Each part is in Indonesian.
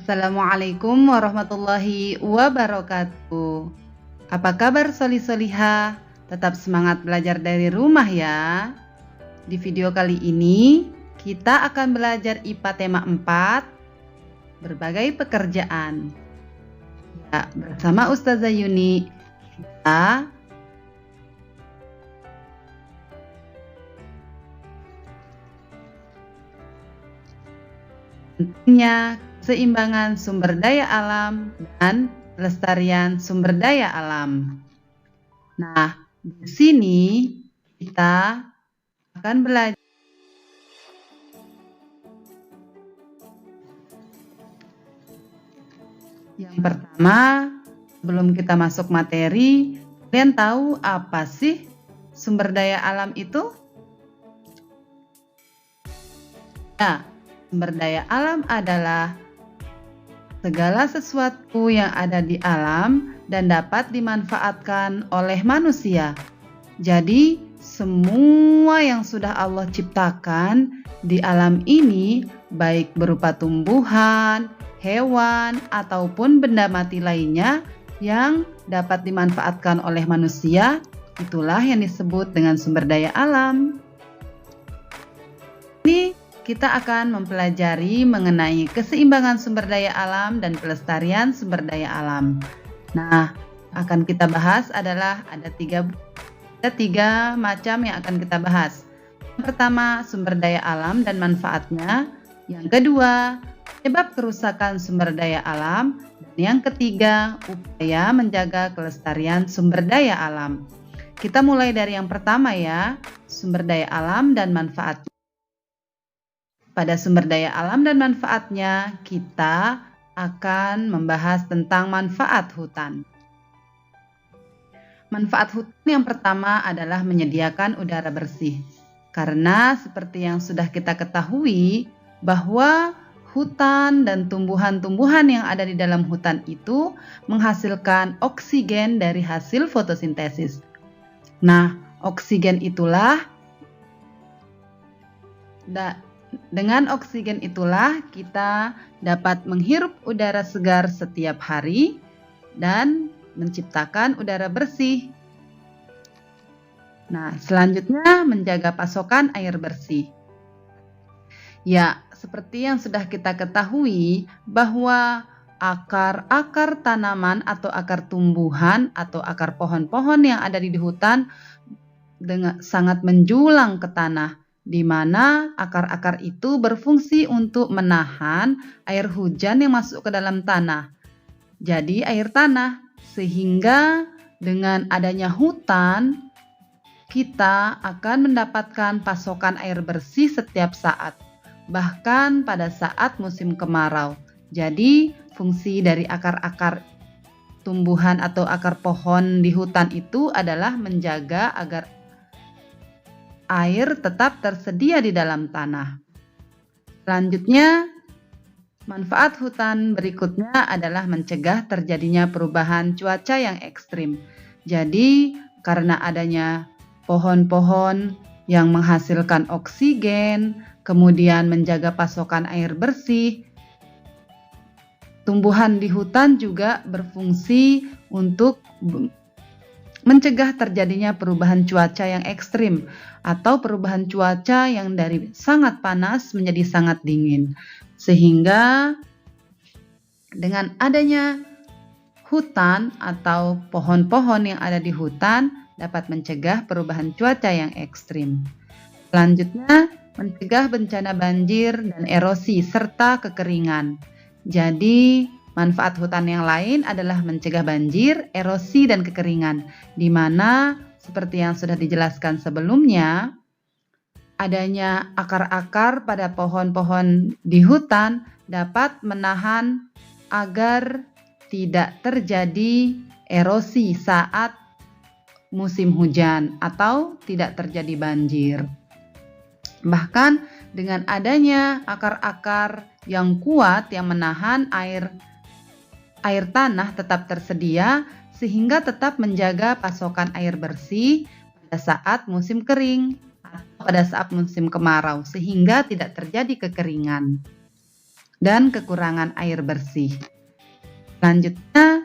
Assalamualaikum warahmatullahi wabarakatuh. Apa kabar Soli-Soliha? Tetap semangat belajar dari rumah ya. Di video kali ini kita akan belajar IPA tema 4, berbagai pekerjaan. Ya, bersama Ustazah Yuni kita pentingnya keseimbangan sumber daya alam dan pelestarian sumber daya alam. Nah, di sini kita akan belajar. Yang pertama, sebelum kita masuk materi, kalian tahu apa sih sumber daya alam itu? Ya, sumber daya alam adalah segala sesuatu yang ada di alam dan dapat dimanfaatkan oleh manusia. Jadi, semua yang sudah Allah ciptakan di alam ini, baik berupa tumbuhan, hewan, ataupun benda mati lainnya yang dapat dimanfaatkan oleh manusia, itulah yang disebut dengan sumber daya alam. Ini kita akan mempelajari mengenai keseimbangan sumber daya alam dan pelestarian sumber daya alam. Nah, akan kita bahas adalah ada tiga macam yang akan kita bahas. Yang pertama, sumber daya alam dan manfaatnya. Yang kedua, penyebab kerusakan sumber daya alam. Dan yang ketiga, upaya menjaga kelestarian sumber daya alam. Kita mulai dari yang pertama ya, sumber daya alam dan manfaatnya. Pada sumber daya alam dan manfaatnya, kita akan membahas tentang manfaat hutan. Manfaat hutan yang pertama adalah menyediakan udara bersih. Karena seperti yang sudah kita ketahui, bahwa hutan dan tumbuhan-tumbuhan yang ada di dalam hutan itu menghasilkan oksigen dari hasil fotosintesis. Nah, oksigen itulah dengan oksigen itulah kita dapat menghirup udara segar setiap hari dan menciptakan udara bersih. Nah, selanjutnya menjaga pasokan air bersih. Ya, seperti yang sudah kita ketahui bahwa akar-akar tanaman atau akar tumbuhan atau akar pohon-pohon yang ada di hutan sangat menjulang ke tanah, di mana akar-akar itu berfungsi untuk menahan air hujan yang masuk ke dalam tanah. Jadi air tanah, sehingga dengan adanya hutan, kita akan mendapatkan pasokan air bersih setiap saat, bahkan pada saat musim kemarau. Jadi fungsi dari akar-akar tumbuhan atau akar pohon di hutan itu adalah menjaga agar air tetap tersedia di dalam tanah. Selanjutnya, manfaat hutan berikutnya adalah mencegah terjadinya perubahan cuaca yang ekstrim. Jadi, karena adanya pohon-pohon yang menghasilkan oksigen, kemudian menjaga pasokan air bersih, tumbuhan di hutan juga berfungsi untuk mencegah terjadinya perubahan cuaca yang ekstrim atau perubahan cuaca yang dari sangat panas menjadi sangat dingin. Sehingga dengan adanya hutan atau pohon-pohon yang ada di hutan dapat mencegah perubahan cuaca yang ekstrim. Selanjutnya, mencegah bencana banjir dan erosi serta kekeringan. Jadi, manfaat hutan yang lain adalah mencegah banjir, erosi, dan kekeringan, di mana seperti yang sudah dijelaskan sebelumnya, adanya akar-akar pada pohon-pohon di hutan dapat menahan agar tidak terjadi erosi saat musim hujan atau tidak terjadi banjir. Bahkan dengan adanya akar-akar yang kuat yang menahan air tanah tetap tersedia sehingga tetap menjaga pasokan air bersih pada saat musim kering atau pada saat musim kemarau sehingga tidak terjadi kekeringan. dan kekurangan air bersih. Selanjutnya,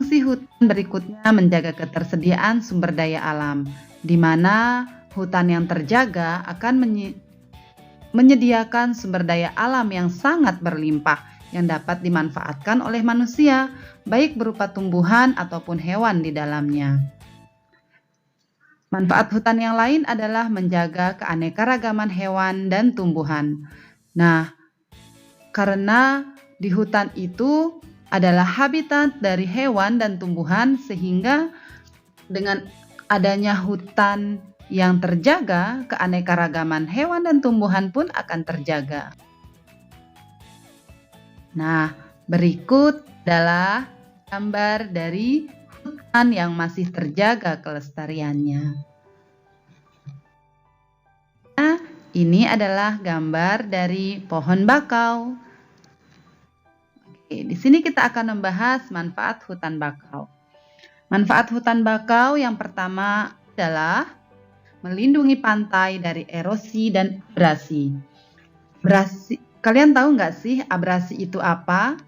fungsi hutan berikutnya menjaga ketersediaan sumber daya alam, di mana hutan yang terjaga akan menyediakan sumber daya alam yang sangat berlimpah yang dapat dimanfaatkan oleh manusia, baik berupa tumbuhan ataupun hewan di dalamnya. Manfaat hutan yang lain adalah menjaga keanekaragaman hewan dan tumbuhan. Nah, karena di hutan itu adalah habitat dari hewan dan tumbuhan, sehingga dengan adanya hutan yang terjaga, keanekaragaman hewan dan tumbuhan pun akan terjaga. Nah, berikut adalah gambar dari hutan yang masih terjaga kelestariannya. Nah, ini adalah gambar dari pohon bakau. Oke, di sini kita akan membahas manfaat hutan bakau. Manfaat hutan bakau yang pertama adalah melindungi pantai dari erosi dan abrasi. Kalian tahu nggak sih abrasi itu apa?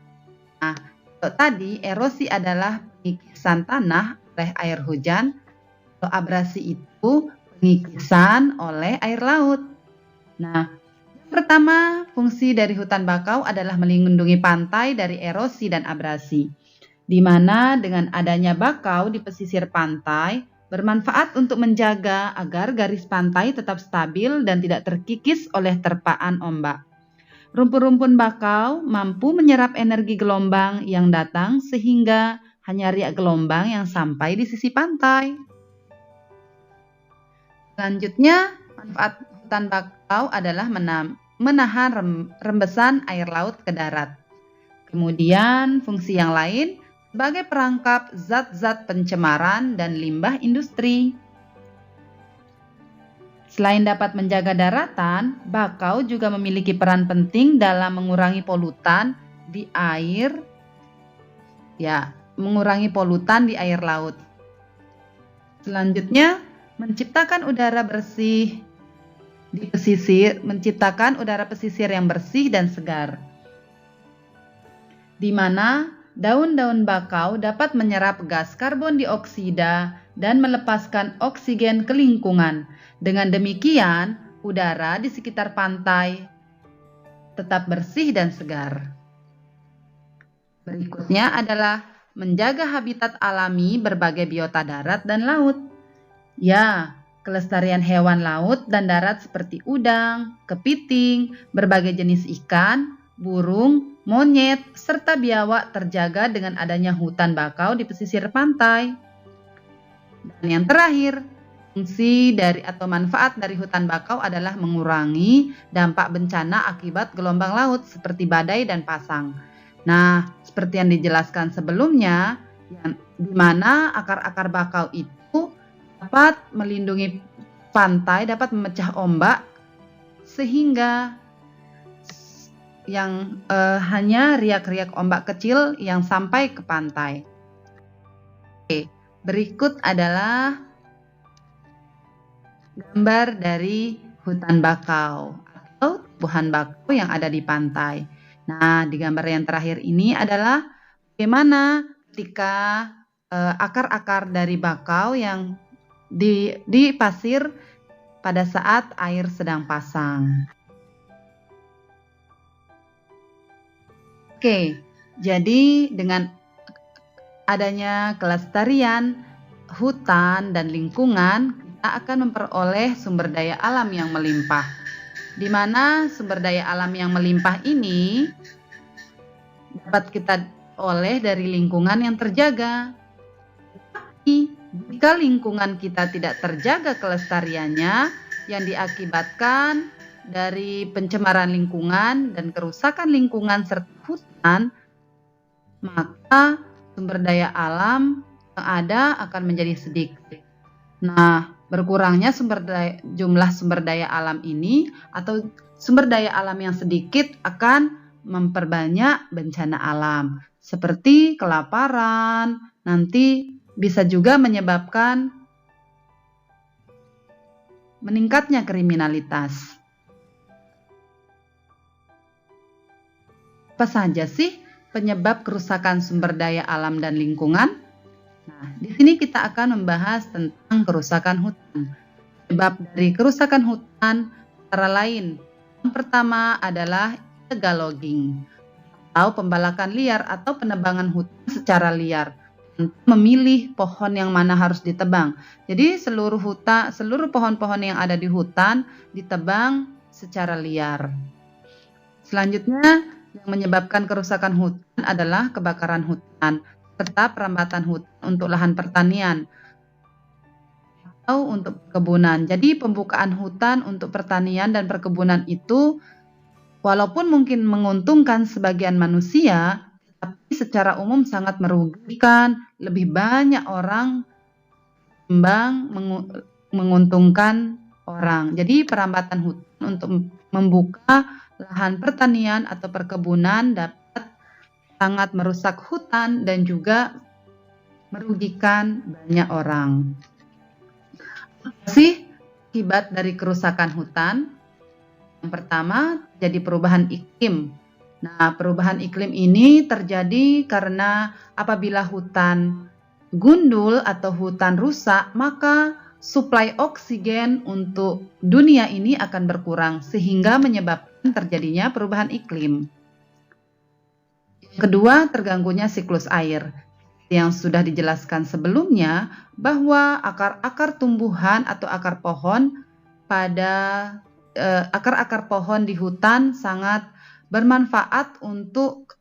Nah, tadi erosi adalah pengikisan tanah oleh air hujan. Kalau abrasi itu pengikisan oleh air laut. Nah, yang pertama, fungsi dari hutan bakau adalah melindungi pantai dari erosi dan abrasi, di mana dengan adanya bakau di pesisir pantai bermanfaat untuk menjaga agar garis pantai tetap stabil dan tidak terkikis oleh terpaan ombak. Rumpun-rumpun bakau mampu menyerap energi gelombang yang datang sehingga hanya riak gelombang yang sampai di sisi pantai. Selanjutnya, manfaat hutan bakau adalah menahan rembesan air laut ke darat. Kemudian, fungsi yang lain sebagai perangkap zat-zat pencemaran dan limbah industri. Selain dapat menjaga daratan, bakau juga memiliki peran penting dalam mengurangi polutan di air, mengurangi polutan di air laut. Selanjutnya, menciptakan udara bersih di pesisir, menciptakan udara pesisir yang bersih dan segar, di mana daun-daun bakau dapat menyerap gas karbon dioksida dan melepaskan oksigen ke lingkungan. Dengan demikian, udara di sekitar pantai tetap bersih dan segar. Berikutnya adalah menjaga habitat alami berbagai biota darat dan laut. Ya, kelestarian hewan laut dan darat seperti udang, kepiting, berbagai jenis ikan, burung, monyet, serta biawak terjaga dengan adanya hutan bakau di pesisir pantai. Dan yang terakhir, fungsi dari atau manfaat dari hutan bakau adalah mengurangi dampak bencana akibat gelombang laut seperti badai dan pasang. Nah, seperti yang dijelaskan sebelumnya, di mana akar-akar bakau itu dapat melindungi pantai, dapat memecah ombak, sehingga yang hanya riak-riak ombak kecil yang sampai ke pantai. Oke, berikut adalah gambar dari hutan bakau atau tumbuhan bakau yang ada di pantai. Nah, di gambar yang terakhir ini adalah bagaimana ketika akar-akar dari bakau yang di pasir pada saat air sedang pasang. Oke, jadi dengan adanya kelestarian hutan dan lingkungan, kita akan memperoleh sumber daya alam yang melimpah. Di mana sumber daya alam yang melimpah ini dapat kita oleh dari lingkungan yang terjaga. Tapi jika lingkungan kita tidak terjaga kelestariannya, yang diakibatkan dari pencemaran lingkungan dan kerusakan lingkungan serta hutan, maka sumber daya alam yang ada akan menjadi sedikit. Nah, berkurangnya jumlah sumber daya alam ini atau sumber daya alam yang sedikit akan memperbanyak bencana alam seperti kelaparan, nanti bisa juga menyebabkan meningkatnya kriminalitas. Apa saja sih penyebab kerusakan sumber daya alam dan lingkungan? Nah, di sini kita akan membahas tentang kerusakan hutan. Penyebab dari kerusakan hutan antara lain. Yang pertama adalah illegal logging atau pembalakan liar atau penebangan hutan secara liar. Memilih pohon yang mana harus ditebang. Jadi seluruh pohon-pohon yang ada di hutan ditebang secara liar. Selanjutnya, yang menyebabkan kerusakan hutan adalah kebakaran hutan serta perambatan hutan untuk lahan pertanian atau untuk perkebunan. Jadi pembukaan hutan untuk pertanian dan perkebunan itu walaupun mungkin menguntungkan sebagian manusia, tapi secara umum sangat merugikan, lebih banyak orang menguntungkan orang. Jadi perambatan hutan untuk membuka lahan pertanian atau perkebunan dapat sangat merusak hutan dan juga merugikan banyak orang. Apa sih akibat dari kerusakan hutan? Yang pertama, jadi perubahan iklim. Nah, perubahan iklim ini terjadi karena apabila hutan gundul atau hutan rusak, maka suplai oksigen untuk dunia ini akan berkurang sehingga menyebabkan terjadinya perubahan iklim. Kedua, terganggunya siklus air. Yang sudah dijelaskan sebelumnya bahwa akar-akar tumbuhan atau akar pohon akar-akar pohon di hutan sangat bermanfaat untuk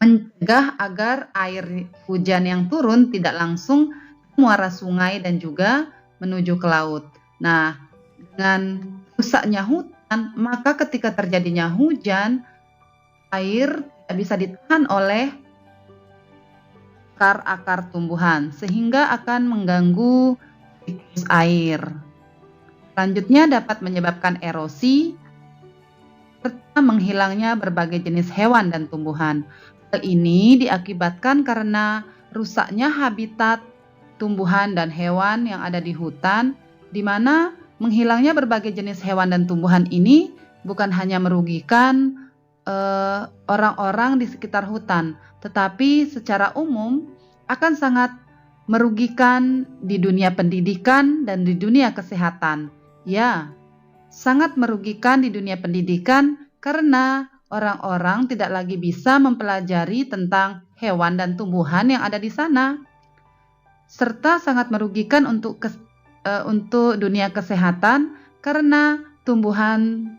mencegah agar air hujan yang turun tidak langsung ke muara sungai dan juga menuju ke laut. Nah, dengan rusaknya hutan, maka ketika terjadinya hujan, air tidak bisa ditahan oleh akar-akar tumbuhan sehingga akan mengganggu siklus air. Selanjutnya dapat menyebabkan erosi serta menghilangnya berbagai jenis hewan dan tumbuhan. Hal ini diakibatkan karena rusaknya habitat tumbuhan dan hewan yang ada di hutan, di mana menghilangnya berbagai jenis hewan dan tumbuhan ini bukan hanya merugikan orang-orang di sekitar hutan, tetapi secara umum akan sangat merugikan di dunia pendidikan dan di dunia kesehatan. Ya, sangat merugikan di dunia pendidikan karena orang-orang tidak lagi bisa mempelajari tentang hewan dan tumbuhan yang ada di sana, serta sangat merugikan untuk dunia kesehatan karena tumbuhan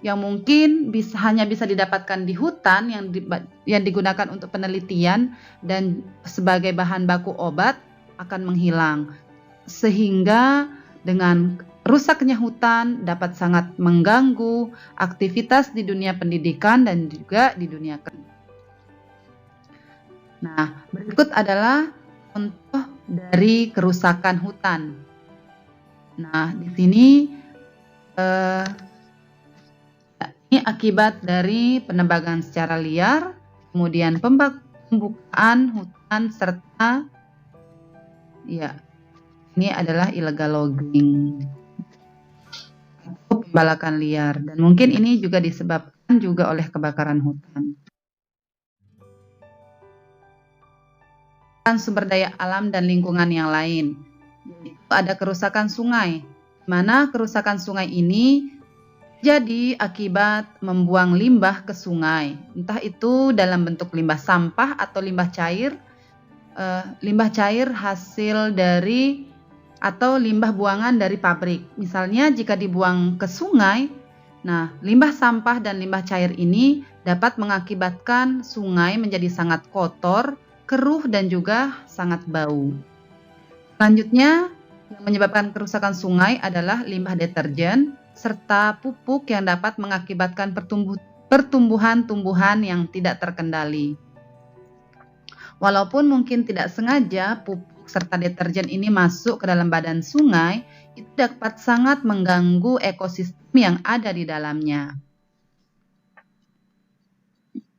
yang mungkin hanya bisa didapatkan di hutan yang digunakan untuk penelitian dan sebagai bahan baku obat akan menghilang. Sehingga dengan rusaknya hutan dapat sangat mengganggu aktivitas di dunia pendidikan dan juga di dunia kerja. Nah, berikut adalah contoh dari kerusakan hutan. Nah, di sini ini akibat dari penebangan secara liar, kemudian pembukaan hutan serta ini adalah illegal logging atau pembalakan liar, dan mungkin ini juga disebabkan juga oleh kebakaran hutan. Sumber daya alam dan lingkungan yang lain, yaitu ada kerusakan sungai, di mana kerusakan sungai ini jadi akibat membuang limbah ke sungai, entah itu dalam bentuk limbah sampah atau limbah cair hasil dari atau limbah buangan dari pabrik. Misalnya jika dibuang ke sungai, nah limbah sampah dan limbah cair ini dapat mengakibatkan sungai menjadi sangat kotor, keruh dan juga sangat bau. Selanjutnya, yang menyebabkan kerusakan sungai adalah limbah deterjen serta pupuk yang dapat mengakibatkan pertumbuhan tumbuhan yang tidak terkendali. Walaupun mungkin tidak sengaja pupuk serta deterjen ini masuk ke dalam badan sungai, itu dapat sangat mengganggu ekosistem yang ada di dalamnya.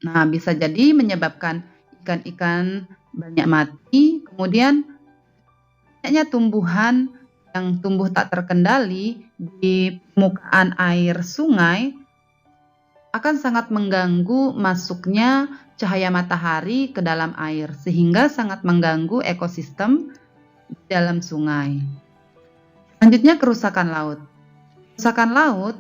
Nah, bisa jadi menyebabkan ikan-ikan banyak mati, kemudian banyaknya tumbuhan yang tumbuh tak terkendali di permukaan air sungai akan sangat mengganggu masuknya cahaya matahari ke dalam air, sehingga sangat mengganggu ekosistem di dalam sungai. Selanjutnya, kerusakan laut. Kerusakan laut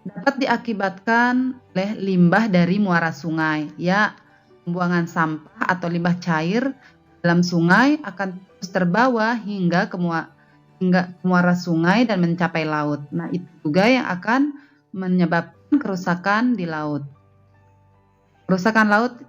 dapat diakibatkan oleh limbah dari muara sungai. Ya, pembuangan sampah atau limbah cair dalam sungai akan terus terbawa hingga ke muara sungai dan mencapai laut. Nah, itu juga yang akan menyebabkan kerusakan di laut. Kerusakan laut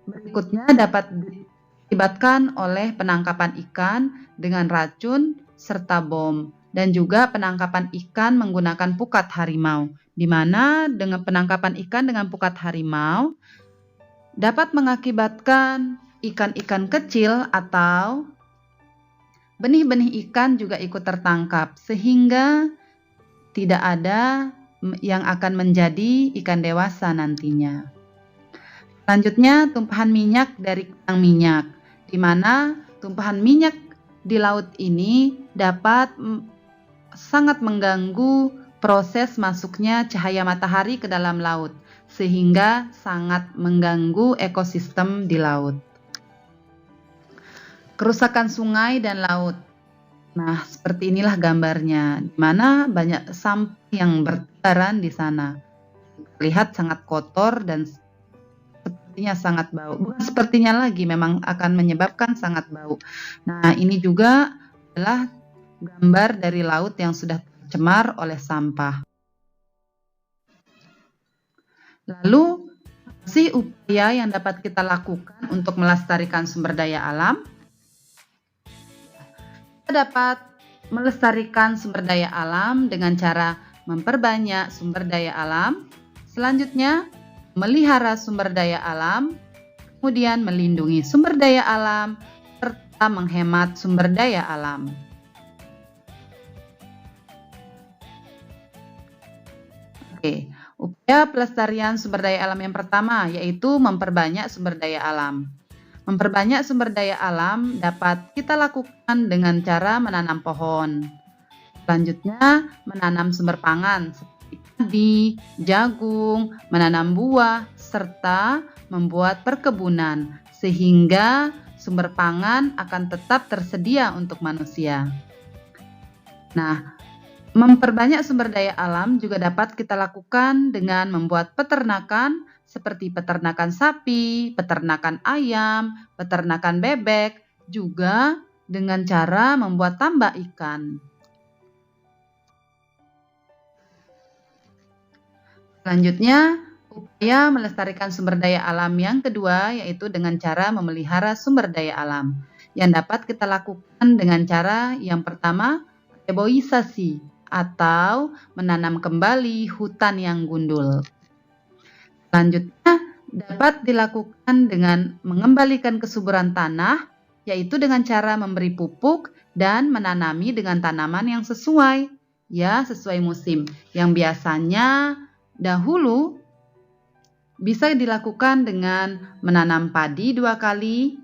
berikutnya dapat diakibatkan oleh penangkapan ikan dengan racun serta bom, dan juga penangkapan ikan menggunakan pukat harimau, di mana dengan penangkapan ikan dengan pukat harimau dapat mengakibatkan ikan-ikan kecil atau benih-benih ikan juga ikut tertangkap, sehingga tidak ada yang akan menjadi ikan dewasa nantinya. Selanjutnya, tumpahan minyak dari kilang minyak, di mana tumpahan minyak di laut ini dapat sangat mengganggu proses masuknya cahaya matahari ke dalam laut, sehingga sangat mengganggu ekosistem di laut. Kerusakan sungai dan laut. Nah, seperti inilah gambarnya, di mana banyak sampah yang bertebaran di sana. Terlihat sangat kotor dan sepertinya sangat bau. Bukan sepertinya lagi, memang akan menyebabkan sangat bau. Nah, ini juga adalah gambar dari laut yang sudah tercemar oleh sampah. Lalu, apa sih upaya yang dapat kita lakukan untuk melestarikan sumber daya alam? Kita dapat melestarikan sumber daya alam dengan cara memperbanyak sumber daya alam. Selanjutnya, melihara sumber daya alam, kemudian melindungi sumber daya alam, serta menghemat sumber daya alam. Oke, upaya pelestarian sumber daya alam yang pertama yaitu memperbanyak sumber daya alam. Memperbanyak sumber daya alam dapat kita lakukan dengan cara menanam pohon. Selanjutnya, menanam sumber pangan seperti padi, jagung, menanam buah, serta membuat perkebunan, sehingga sumber pangan akan tetap tersedia untuk manusia. Nah, memperbanyak sumber daya alam juga dapat kita lakukan dengan membuat peternakan seperti peternakan sapi, peternakan ayam, peternakan bebek, juga dengan cara membuat tambak ikan. Selanjutnya, upaya melestarikan sumber daya alam yang kedua yaitu dengan cara memelihara sumber daya alam, yang dapat kita lakukan dengan cara yang pertama, reboisasi atau menanam kembali hutan yang gundul. Selanjutnya, dapat dilakukan dengan mengembalikan kesuburan tanah, yaitu dengan cara memberi pupuk dan menanami dengan tanaman yang sesuai musim, yang biasanya dahulu bisa dilakukan dengan menanam padi 2 kali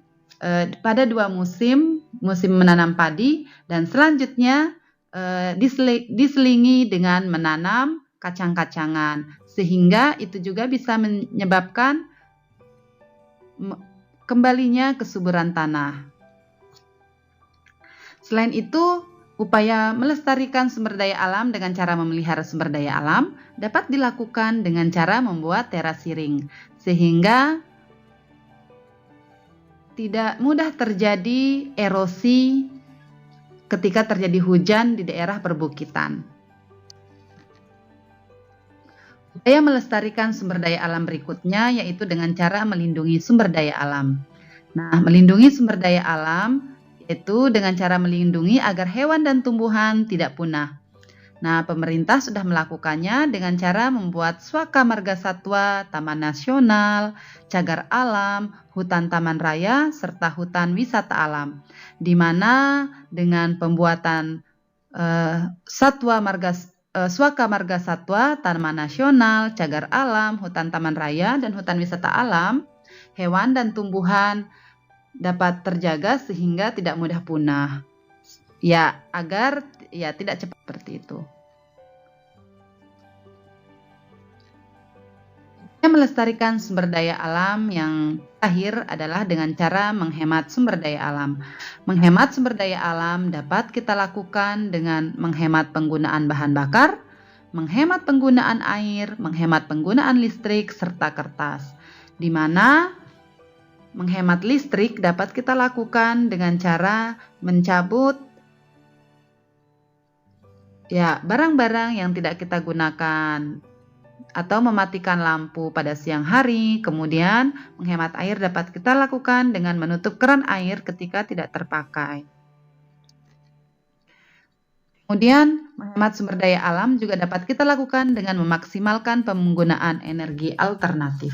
pada 2 musim menanam padi, dan selanjutnya diselingi dengan menanam kacang-kacangan, sehingga itu juga bisa menyebabkan kembalinya kesuburan tanah. Selain itu, upaya melestarikan sumber daya alam dengan cara memelihara sumber daya alam dapat dilakukan dengan cara membuat teras siring, sehingga tidak mudah terjadi erosi ketika terjadi hujan di daerah perbukitan. Upaya melestarikan sumber daya alam berikutnya yaitu dengan cara melindungi sumber daya alam. Nah, melindungi sumber daya alam yaitu dengan cara melindungi agar hewan dan tumbuhan tidak punah. Nah, pemerintah sudah melakukannya dengan cara membuat Swaka Marga Satwa, Taman Nasional, Cagar Alam, Hutan Taman Raya, serta Hutan Wisata Alam, di mana dengan pembuatan Swaka Marga Satwa, Taman Nasional, Cagar Alam, Hutan Taman Raya, dan Hutan Wisata Alam, hewan dan tumbuhan dapat terjaga sehingga tidak mudah punah. Agar tidak cepat seperti itu. Melestarikan sumber daya alam yang terakhir adalah dengan cara menghemat sumber daya alam. Menghemat sumber daya alam dapat kita lakukan dengan menghemat penggunaan bahan bakar, menghemat penggunaan air, menghemat penggunaan listrik, serta kertas. Di mana menghemat listrik dapat kita lakukan dengan cara mencabut barang-barang yang tidak kita gunakan atau mematikan lampu pada siang hari. Kemudian menghemat air dapat kita lakukan dengan menutup keran air ketika tidak terpakai. Kemudian menghemat sumber daya alam juga dapat kita lakukan dengan memaksimalkan penggunaan energi alternatif.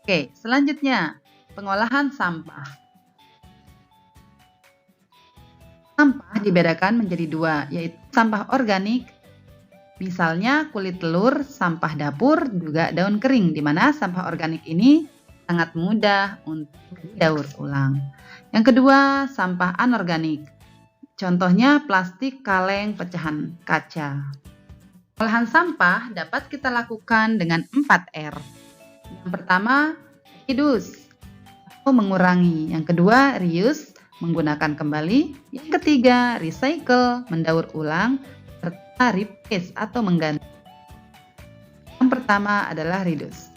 Oke, selanjutnya pengolahan sampah. Sampah dibedakan menjadi dua, yaitu sampah organik, misalnya kulit telur, sampah dapur, juga daun kering, di mana sampah organik ini sangat mudah untuk didaur ulang. Yang kedua, sampah anorganik. Contohnya plastik, kaleng, pecahan kaca. Pengolahan sampah dapat kita lakukan dengan 4R. Yang pertama, reduce atau mengurangi. Yang kedua, reuse, menggunakan kembali. Yang ketiga, recycle, mendaur ulang, serta replace atau mengganti. Yang pertama adalah reduce.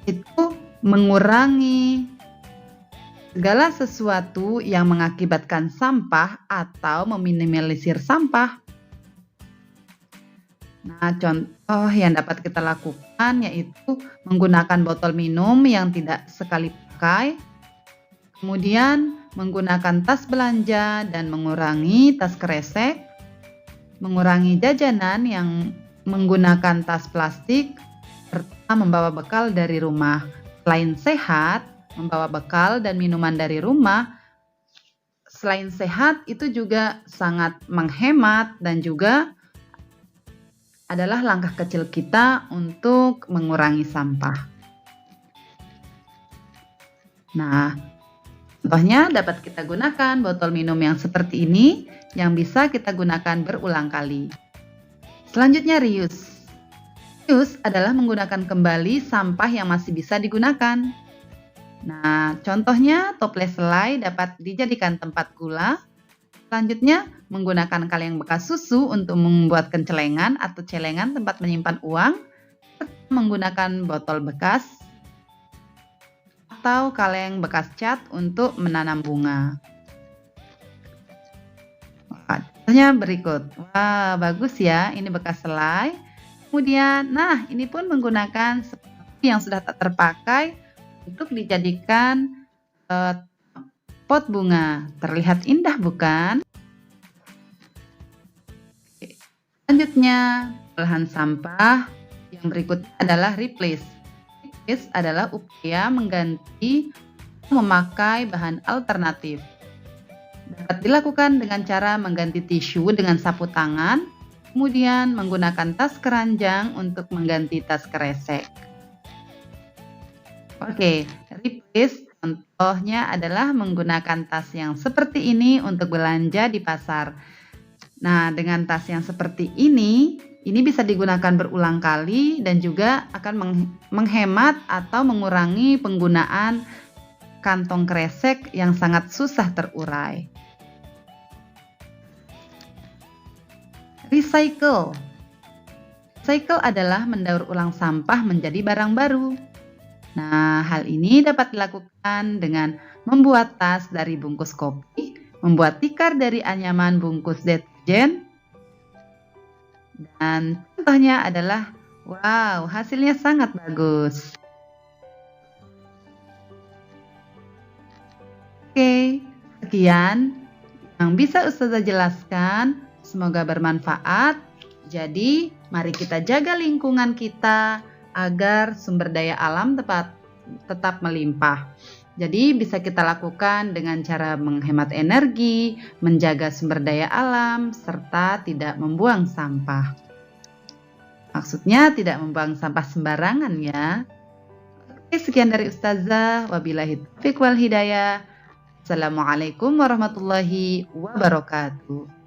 Itu mengurangi segala sesuatu yang mengakibatkan sampah atau meminimalisir sampah. Nah, contoh yang dapat kita lakukan yaitu menggunakan botol minum yang tidak sekali pakai, kemudian menggunakan tas belanja dan mengurangi tas kresek, mengurangi jajanan yang menggunakan tas plastik, serta membawa bekal dari rumah. Selain sehat, membawa bekal dan minuman dari rumah, selain sehat itu juga sangat menghemat dan juga adalah langkah kecil kita untuk mengurangi sampah. Nah, contohnya dapat kita gunakan botol minum yang seperti ini yang bisa kita gunakan berulang kali. Selanjutnya reuse. Reuse adalah menggunakan kembali sampah yang masih bisa digunakan. Nah, contohnya toples selai dapat dijadikan tempat gula. Selanjutnya, menggunakan kaleng bekas susu untuk membuat celengan atau celengan tempat menyimpan uang. Menggunakan botol bekas atau kaleng bekas cat untuk menanam bunga. Contohnya berikut. Wah, bagus ya, ini bekas selai. Kemudian, nah ini pun menggunakan seperti yang sudah tak terpakai untuk dijadikan pot bunga. Terlihat indah bukan? Selanjutnya, pengolahan sampah yang berikutnya adalah replace. Replace adalah upaya mengganti atau memakai bahan alternatif. Dapat dilakukan dengan cara mengganti tisu dengan sapu tangan, kemudian menggunakan tas keranjang untuk mengganti tas kresek. Oke, replace contohnya adalah menggunakan tas yang seperti ini untuk belanja di pasar. Nah, dengan tas yang seperti ini bisa digunakan berulang kali dan juga akan menghemat atau mengurangi penggunaan kantong kresek yang sangat susah terurai. Recycle. Recycle adalah mendaur ulang sampah menjadi barang baru. Nah, hal ini dapat dilakukan dengan membuat tas dari bungkus kopi, membuat tikar dari anyaman bungkus deterjen, dan contohnya adalah, wow, hasilnya sangat bagus. Oke, sekian yang bisa Ustazah jelaskan. Semoga bermanfaat. Jadi, mari kita jaga lingkungan kita agar sumber daya alam tetap melimpah. Jadi, bisa kita lakukan dengan cara menghemat energi, menjaga sumber daya alam, serta tidak membuang sampah. Maksudnya tidak membuang sampah sembarangan ya. Oke, sekian dari Ustazah. Wabillahi taufiq wal hidayah. Assalamualaikum warahmatullahi wabarakatuh.